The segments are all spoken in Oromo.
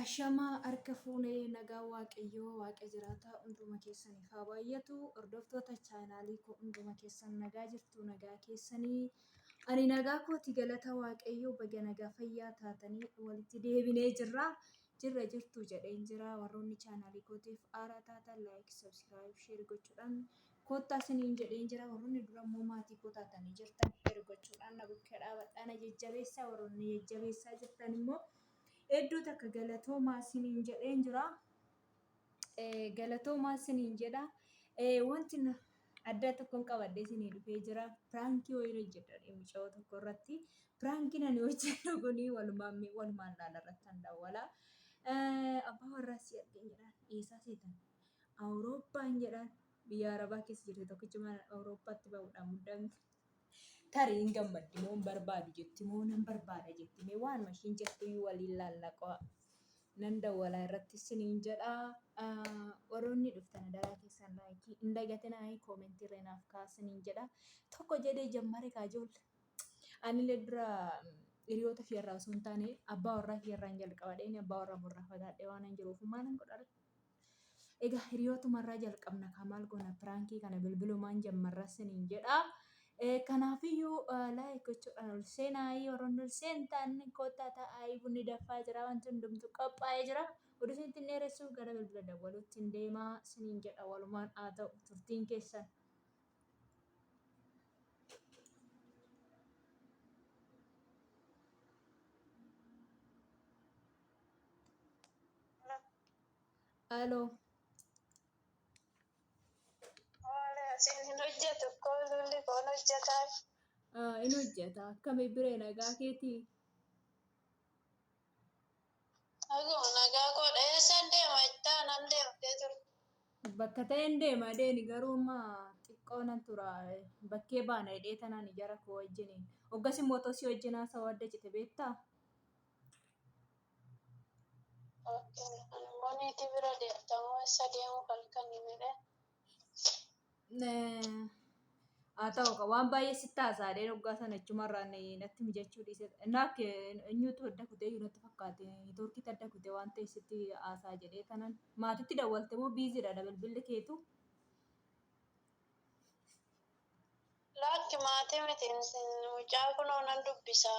Ashamaa harka fuunee nagaa waaqayyoo waaqa jiraataa hunduma keessaniif haa baay'atu. Hordoftoota chaanaalii koo hunduma keessan nagaa jirtu nagaa keessanii. Ani nagaa kooti galata waaqayyoo baga nagaa fayyaa taatanii walitti deebinee jirtu jedheen jira. Warroonni chaanaalii kootiif haaraa taatan laayik, sabskiraayib, sheer gochuudhaan koottaa isiniin jedheen jira. Warroonni dura immoo maatii koo taatanii jirtan sheer gochuudhaan na bukkee dhaabadhaa na jajjabeessaa. Warroonni jajjabeessaa jirtan immoo hedduu takka galatoomaa isiniin jedheen jira. Galatoomaa isiniin jedha. Wanti adda tokkoon qabadhee isinii dhufee jira. Piraankii wayii hojjedha mucaa tokko irratti. Piraankiin ani hojjedhu kuni walumaan ilaala irratti handawwala. Abbaa warraa si argeen jedhaan eessaa seetan? Awurooppaan jedhaan biyya Arabaa keessa jirte tokkichi mana Awurooppaatti ba'uudhaan muddamte. Tariin gammaddi moo barbaadu jetti moo nan barbaada jetti mee waan mashiin jettu waliin laallaqaa nan dawwalaa irratti isiniin jedha. Warroonni dhuftan daraa keessan laayikii hin dagatinaa koomentii irra naaf kaasiniin jedha. Tokko jedhee jammare kaajoollee. Ani illee dura hiriyoota fiyarraa osoo hin taane abbaa warraa fiyarraan jalqabadheen abbaa warraa murraa fagaadhee waan hin jiruuf maalan godhadha. Egaa hiriyootumarraa jalqabna maal goona piraankii kana bilbilumaan jammarra isiniin jedha. Kanaafiyyuu laayik gochuudhaan ol seenaa warroonni ol seentan kottaa ta'aa bunni dafaa jira wanti hundumtu qophaa'ee jira. Oduusitti dheeressuuf gara bilbila dawwaluutti hin deemaa isiniin jedha walumaan haa ta'u turtiin keessan. Haaloo. Sin hojjetu koolulli koon hojjetaa. In hojjeta akkamii biree nagaa keetii? Aguma nagaa godha eessan deema ittaa nan deemtee turte. Bakka ta'een deema deeni garuu xiqqoo nan tura bakkee baana hidhee tanaan ijara koo wajjiniin. Hoggas immoo tosii wajjinaa isa wadda cite beektaa? Immoo niitii bira deemtamoo isa deemu halkan himedhe. Haa ta'u waan baay'ee sitti haasaadheen hoggaa sana achumarraan natti mijachuu dhiise. Naaf eenyutu adda kutee natti fakkaate neetwoorkiitti adda kutee waan ta'e sitti haasaa jedhee kanan maatitti dawwalte moo biiziidha bilbilli keetu? Lakki maatii miti mucaa kunoo nan dubbisa.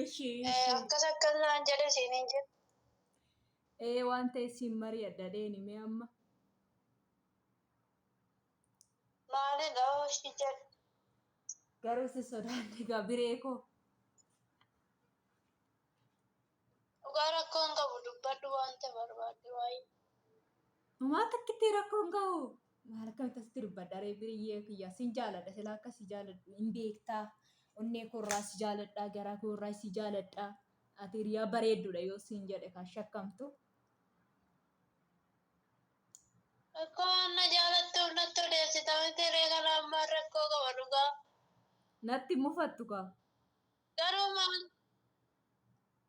Ishii Akkas naan jedhe siiniin jedhu. waan ta'e siin marii adda deeni amma. Maalidha hoshi jedhu. Garuu si sodaanne egaa biree koo. Dhugaa rakkoon qabu dubbadhu wanta barbaadde waayee. Maata akkitti rakkoon qabu? Maal akkamitti asitti dubbadha ree biriyyee kiyyaa siin jaaladha silaa akka si jaaladhu hin beektaa. Onnee koorraa si jaaladhaa garaa koorraa si jaaladhaa. Ati hiriyaa bareeddudha yoo siin jedhe kan shakkamtu. Akkoo anna jaalattuuf natti odeessita miti ree kana ammaa rakkoo qaba dhugaa. Natti mufattu kaa. Garuu maal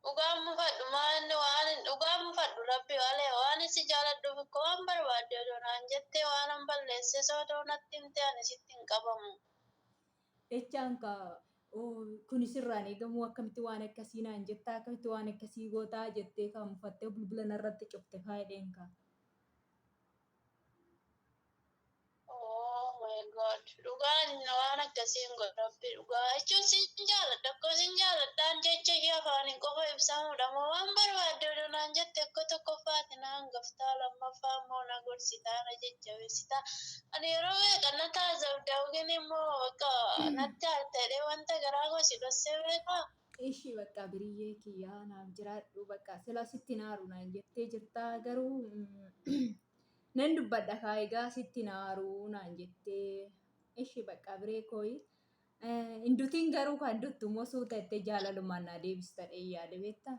dhugaa mufadhu maanni waan dhugaa mufadhu rabbi malee waan si jaaladhuuf akka waan barbaadde naan jettee waan an balleesse soodoo natti himte ani sitti hin qabamu. Echaan kaa kun sirraan eegamuu akkamitti waan akkasii naan jettaa akkamitti waan akkasii gootaa jettee kan mufattee bilbila narratti cufte faayideen kaa. My God, dhugaan waan akkasiin godhabbi dhugaa jechuun sin jaaladha akkoo sin jaaladhaan jecha afaaniin qofa ibsamudha moo waan barbaadde naan jette akka tokkoffaati naan gaftaa lammaffaa immoo na gorsitaa na jajjabeessitaa ani yeroo beekan na taasifda yookiin immoo bakka natti haaltedhee wanta garaa gosi dhossee beekaa. Ishii bakka biriyyee kiyyaa naaf jiraadhu bakka sila sitti naaru naan jettee jirtaa garuu nan dubbadha kaa egaa sitti naaruu naan jettee ishii bakka biree kooyi. Hindutiin garuu kan duttu immoo suuta itti jaalalumaan naa deebistadhee yaada beektaa?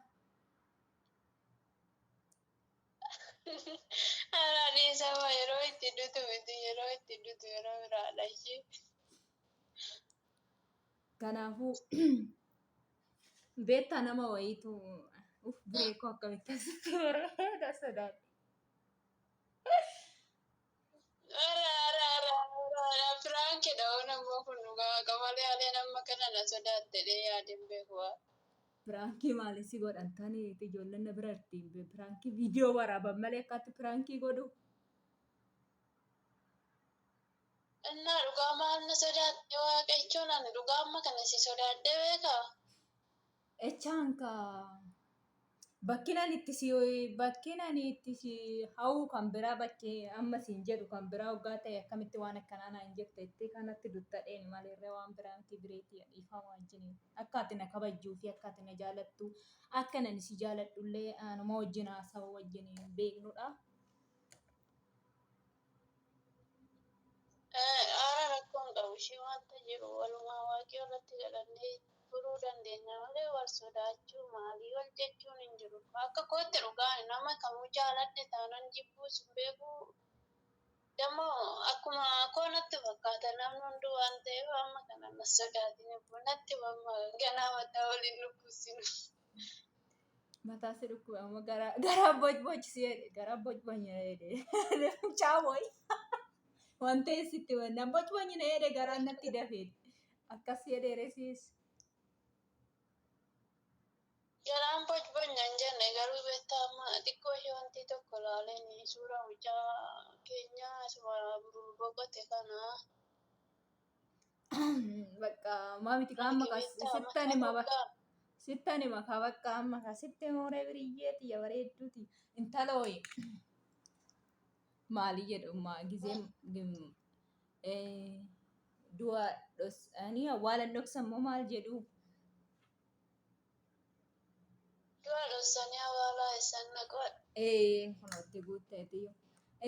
Dhiisama yeroo itti dutu miti yeroo itti dutu yeroo biraadha ishee. Kanaafuu beektaa nama wayiitu biree koo akkamitti asitti barbaada sodaadha. Firaankiidha waan ammoo kun dhugaa qamalee alee nama kana na sodaattedhee yaadin beeku. Piraankii maaliif si godhan taniiti ijoolleen na bira ittiin piraankii viidiyoo waraaban malee akkatti piraankii godhu. Innaa dhugaa maal na sodaatte waaqayyoon ani dhugaa amma kana si sodaadde beekaa? Echaanka bakkinaan itti si hawwu kan biraa bakkee amma siin jedhu kan biraa hoggaa ta'e akkamitti waan akkanaa naan jette itti kanatti duttadheen malee waan piraankii bireetii dhiifama wajjiniin akka ati na kabajjuu fi akka ati na jaalattu akka nani si jaaladhullee anuma wajjin haasawuu wajjiniin beeknudha. Haala rakkoon qabu ishee wanta jiru walumaa waaqayyo irratti gadhannee furuu dandeenya malee wal sodaachuu maalii wal jechuun hin jiru. Akka kootti dhugaan nama kamuu jaaladhe taanaan jibbuus hin beeku. Dammoo akkuma koonatti fakkaata namni hunduu waan ta'eef amma kana na sodaatin natti ganaa mataa waliin dhukkubsinu. Mataa si dhukkuba amma garaa bocbocsi jedhe garaa bocbonya jedhe chaaboy. Wanta eessitti wanna bocbonyina jedhe garaan natti dafeedha. Akkas jedhee resiis. Garaan bocbonya hin jenne garuu beektaa amma xiqqoo ishee wanti tokko laaleen suuraa mucaa keenyaa asuma boqote kanaa. Bakka maamiti qaama sittani maka bakka amma ka sitte mooree biriyyeeti ya bareedduuti intala hoyi. Maali jedhuma gizee du'a dhosanii awwaalan dhoksan moo maal jedhu. Du'a dhoksanii awwaalaa isaan naqoodha. Kunuutti guutteetiyo.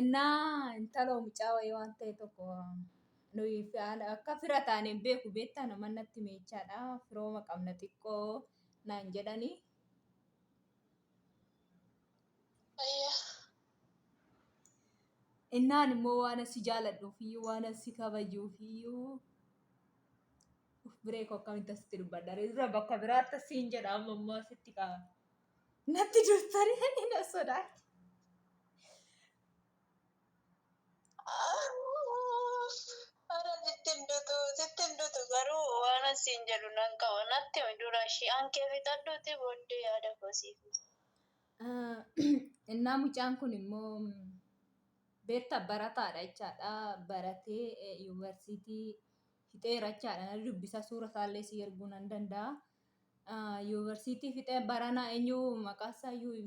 Innaa intala mucaa wayii waan ta'e tokko nuyi akka fira taaneen beeku beektaa nama natti meechaadha firooma qabna xiqqoo naan jedhanii. Innaan immoo waan asi jaaladhuufiyyuu waan asi kabajuufiyyuu biree koo akkamitti asitti dubbadha dura bakka biraatti asiin jedha amma immoo asitti qaba. Natti dursanii na sodaatti. Sittin dutu garuu waan asiin jedhu nan qaba natti dura ishee hankee fixadhuuti booddee yaada kosiif. Innaa mucaan kun immoo beektaa barataadha jechaadha baratee yuunivarsiitii fixeera jechaadha na dubbisa suura isaallee si erguu nan danda'a. Yuunivarsiitii fixee baranaa eenyu maqaan isaayyuu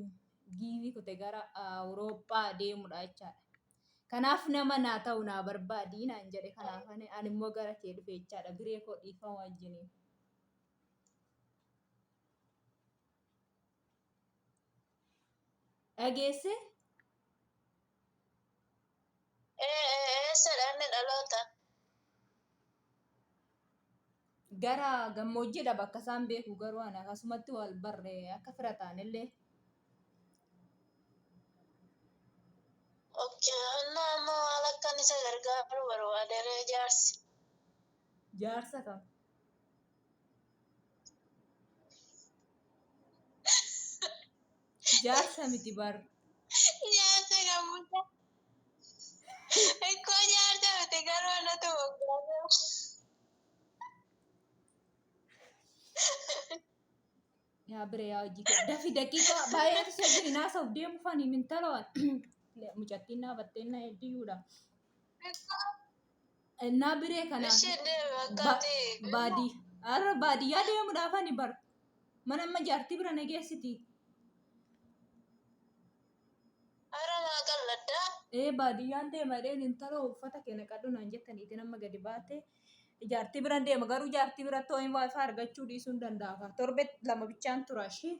giivii kute gara Awurooppaa deemudha jechaadha. Kanaaf nama naa ta'u naa barbaadii naan jedhe kanaaf ani immoo gara kee dhufe jechaadha biree koo dhiifama wajjiniin. Dhageesse? Eessadha inni dhaloota? Gara gammoojjiidha bakka isaan beeku garuu ana akkasumatti wal barree akka fira taanillee. Innaa ammoo maal akkan isa gargaaru barbaadaree jaarsi. Jaarsa kam? Jaarsa miti bar. Jaarsa gamuudha. Ikkoo jaarsa miti garuu anatu waggaatu. Yaa biree yaa hojii kee dafi daqiiqa baay'eetu si wajjin naasa'uuf deemu fanii mintaloon mucattiin dhaabatteen na hedduudha. Innaa biree kana baadiyyaa deemuudhaaf ani bar mana amma jaartii bira nageessiti. Haramaa qalladdaa? Baadiyyaan deema dheen intala uffata kee naqadhu naan jettaniiti nama gadi baate. Jaartii bira deema garuu jaartii bira too'in waayifaa argachuu dhiisuu hin danda'a. Torbe lama bichaan tura ishee.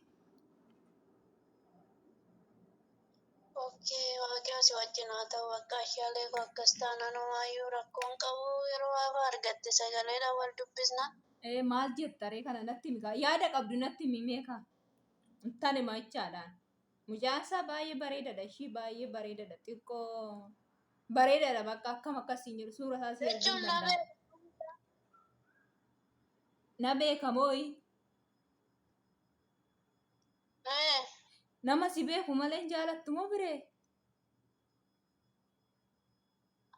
Waaqayyo si wajjin haa ta'u bakka ishaalee koo akkas taanaan waayyuu rakkoon qabu yeroo waayifaa argatte sagaleedhaan wal dubbisna. Maal jettaree kana natti himi yaada qabdu natti himi meeqa? Tani machaadhaan. Mucaan isaa baay'ee bareedadha ishii baay'ee bareedadha xiqqoo bareedadha bakka akkam akkasiin jedhu suura isaa si erguu hin danda'a. Na beekamooyi. Nama si beeku malee hin jaalattu moo biree?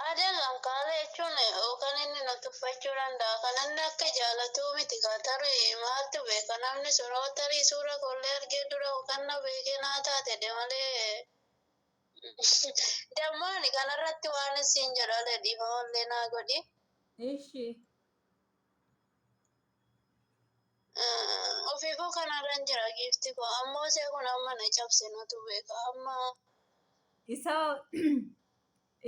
Adeeman Kaala jechuun kan inni na tuffachuu danda'a. Kan inni akka jaalatuu miti kaa tarii maaltu beeka namni sun oo tarii suura kollee argee dura kan na beekee naa taate malee. Dammooni kanarratti waan isin jedhale dhiifamollee naa godhi. Ishi. Ofiifuu kanarran jira giifti koo ammoo see kun amma na cabse natu beeka amma. Isa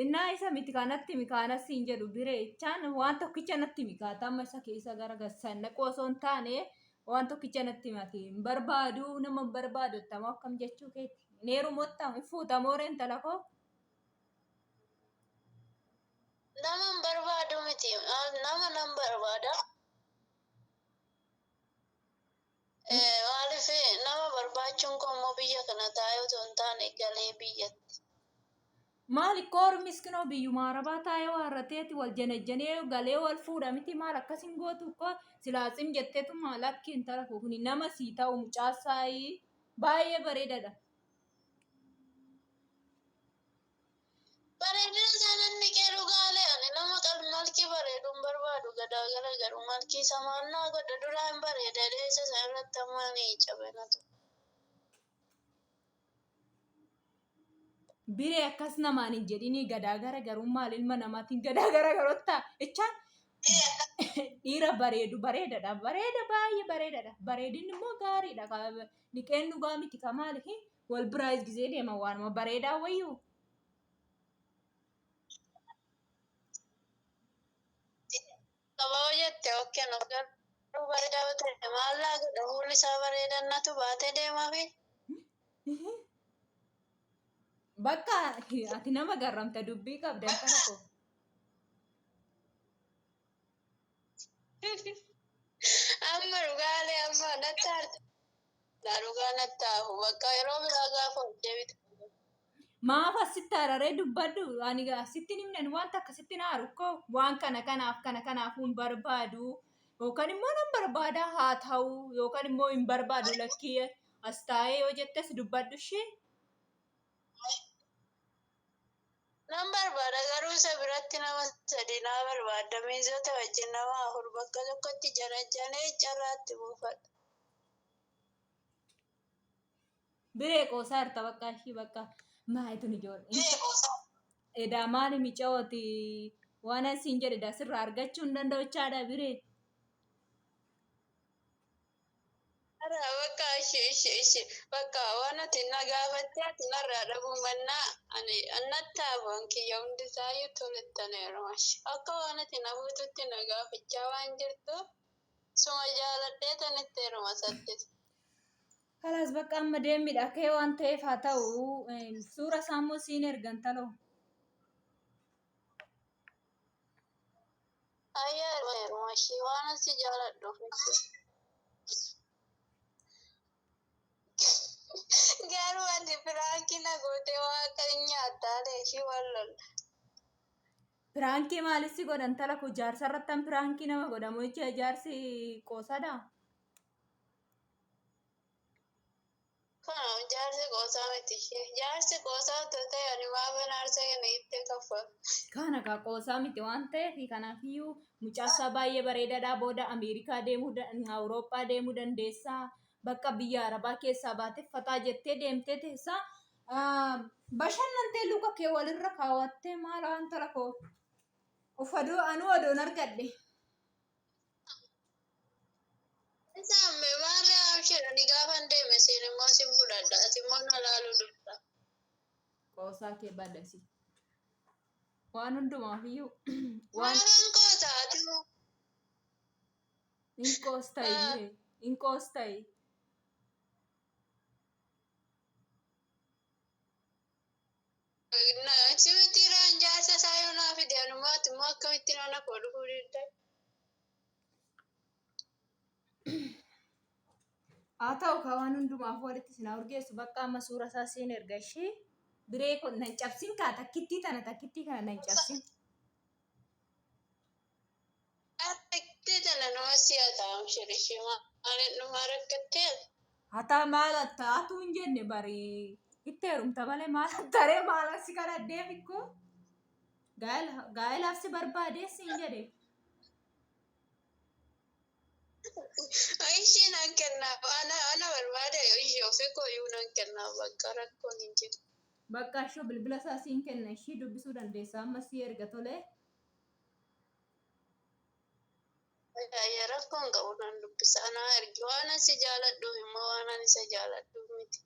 innaa isa miti kanatti mikaanas hin jedhu bireechaan waan tokkicha natti mikaata amma isa keessa gara gassan naqoo osoo hin taane waan tokkicha natti mati hin barbaadu nama hin barbaadu tamoo akkam jechuu keetti neeru motta fuutamoo reentala koo. Nama hin barbaadu miti nama nan barbaada. Maaliif nama barbaachuun koo immoo biyya kana taa'ee otoo hin taane galee biyyatti. Maali koor miskinoo biyyuma arabaa taa'ee waarrateeti wal janajjanee galee wal fuudha miti maal akkasin gootu koo silaasim jetteetu maal akki intala koo kuni nama sii ta'u mucaasaayii baay'ee bareedadha. Bareedina isaanii kee dhugaalee ani nama malkii bareeduun barbaadu gadaa gara garuu malkii samaannaa godha duraan bareeda dheessa isa irratti ammaa ni cabenatu. Biree akkas namaan hin jedhini gadaa gara garuu maal ilma namaatiin gadaa gara garoota jechaan dhiira bareedu bareedadha bareeda baay'ee bareedadha bareedinni immoo gaariidha dhiqeen dhugaa miti kamaaliif wal biraayis gisee deema waanuma bareedaa wayyuu. Qabaa jette okkeen of garuu bareedaa ta'e maallaa godha fuulli isaa bareedannatu baatee deemaafi. Bakka ati nama garramta dubbii qabdan kana koo. Amma dhugaalee amma nattaarte. Dhugaa nattaafu bakka yeroo biraa gaafa hojjee bitu. Maaf asitti araree dubbadhu ani asitti nimnan wanta akkasitti na harukoo waan kanaaf hin barbaadu yookaan immoo nan barbaada haa ta'u yookaan immoo hin barbaadu lakkii as taa'ee yoo jettes dubbadhu ishee. Nan barbaada garuu isa biratti nama sadii naa barbaada miizota wajjin nama afur bakka tokkotti janajjanee carraatti buufadha. Biree qoosaa irta bakka ishii bakka maayituun ijoollee. Edaa maali micooti waan asiin jedhe dasirraa argachuu hin danda'uchaadha biree. Bakka ishee bakka waan ati na gaafattee ati narraa dhabuu mannaa ani annattaa kiyya hundisaayyuu tolettaneeru akka waan ati na fuututti na gaafachaa waan jirtuuf suma jaaladhee tanitti heeruma saddeet. Kalas bakka amma deemidha kee waan ta'eef haa ta'u suura saammoo siin ergan taloo. Ayyaa heeruma ishee waan asi jaaladhuuf. Garuu ati firankina gootee waaqa nyaataalee ishii wal lolla. Firaankii maalis godhan tala koo jaarsa irratti firaankii nama godhamu jecha jaarsi qoosadha. Kana jaarsi qoosaa miti ishee jaarsi qoosaa otoo ta'e ani maafan aarsa kana ittee kaffalu. Kana kaa qoosaa miti waan ta'eef kanaafiyyuu mucaasaa baay'ee bareedaadhaa booda Ameerikaa deemuu Awurooppaa deemuu dandeessaa. Bakka biyya arabaa keessaa baateffataa jettee deemtee teessaa bashannantee luka kee walirra kaawwattee maal waan tala koo uffaduu anuu odoon argadhe. Isaan maarraa abshiranii gaafan deeme siin immoo sin fudhadha ati immoo na laaluu dubba. Qoosaa kee badasi. Waan hundumaafiyyuu waan qoosaa ati moo. Inkoos ta'e. Simiti irraan jaarsa isaa yoo naa fide anumaati immoo akkamitti nama koo dhufuu danda'e. Haa ta'u ka waan hundumaaf walitti sinaa urgeessu bakka amma suura isaa siin erga ishee biree kun nan cabsin kaa takkittii kana nan cabsin. Takkittii tana nama si'ataa amshirishee maaliin dhumaa rakkattee. Hataa maal taatu hin jenne barii itti heerumta malee maal taree maal asi kana deebikkoo Gaa'elaaf si barbaade siin jedhe. Ishiin an kennaaf ana barbaade ishee ofii kooyyuu nan kennaaf bakka rakkoon hin jiru. Bakka ishoo bilbila isaa siin kenna ishii dubbisuu dandeessa amma si erga tolee. Rakkoon qabu nan dubbisa anaa ergi waan asi jaaladhuuf immoo waan ani isa jaaladhuuf miti.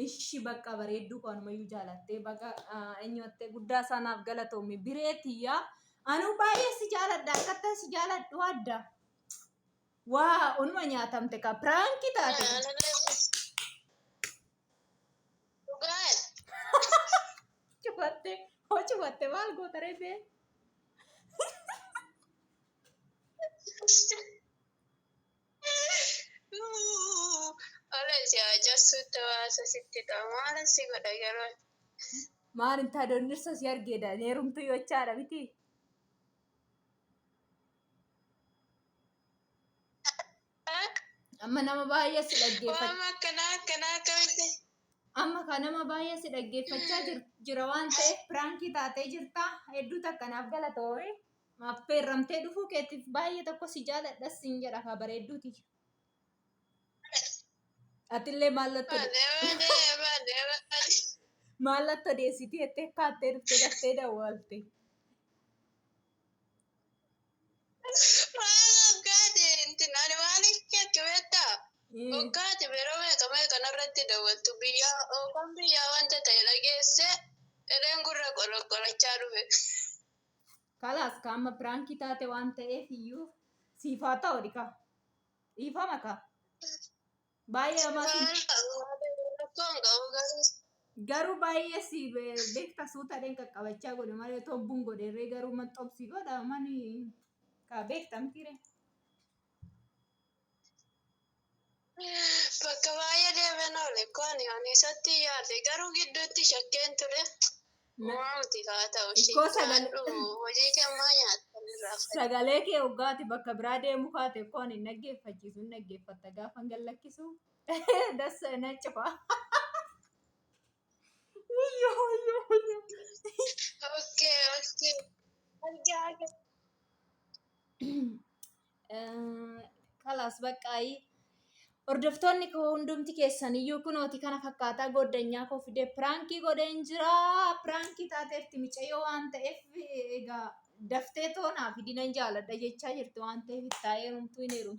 Ishi bakka bareedduu kanumayyuu jaalattee bakka eenyuuttee guddaa sanaaf galatoomi bireetiyyaa anuu baay'ee si jaaladha akkattaa si jaaladhu adda. Waa onuma nyaatamte ka piraanki taate. Dhugaan. Cufatte maal goota reebee? Ala si ajasuutti hawaasa sitti ta'a maala si godha yeroo. Maal intaa doonirsa si argeedha neerumtu yochaadha miti. Amma nama baay'ee si dhaggeeffachaa. Waan akkanaa akkamitti. Amma kan nama baay'ee si dhaggeeffachaa jira waan ta'eef pirankii taatee jirta hedduu takkanaaf galatoomi. Affeerramtee dhufuu keetiif baay'ee tokko si jaaladha siin jedha ka bareedduuti. Atillee mallattoo deessitii jettee kaattee dhuftee daftee daawwalte. Waggaati yeroo meeqa kanarratti daawwattu biyyaa wanta ta'e dhageesse edeen gurra qorachaa dhufe. Kalaas kaama pirankii taate waan ta'eef iyyuu siifaa ta'u dhika. Dhiifama ka. Baay'ee garuu baay'ee si beekta suutadheen qaqqabachaa godhe malee tobbuun godheerree garuu maxxobsi godha mani ka beektamtire. Bakka baay'ee deemee oole kooni ani isatti yaade garuu gidduutti shakkeen ture. Waanti haa ta'u hojii kemmaa nyaatan irraa sagalee kee hoggaati bakka biraa deemu kaate koon hin dhaggeeffachiisu hin dhaggeeffatta gaafa hin gallakkisu dassa na cufa. Kalaas baqqaayi. Hordoftoonni koo hundumti keessaniyyuu kunooti kana fakkaataa goddanyaa koo fidee piraankii godheen jira. Piraankii taateefti micayyoo waan ta'eef egaa daftee toonaa fi dinan jaaladha jechaa jirti waan ta'eef itti taa'ee rumtuu hin heerumtu.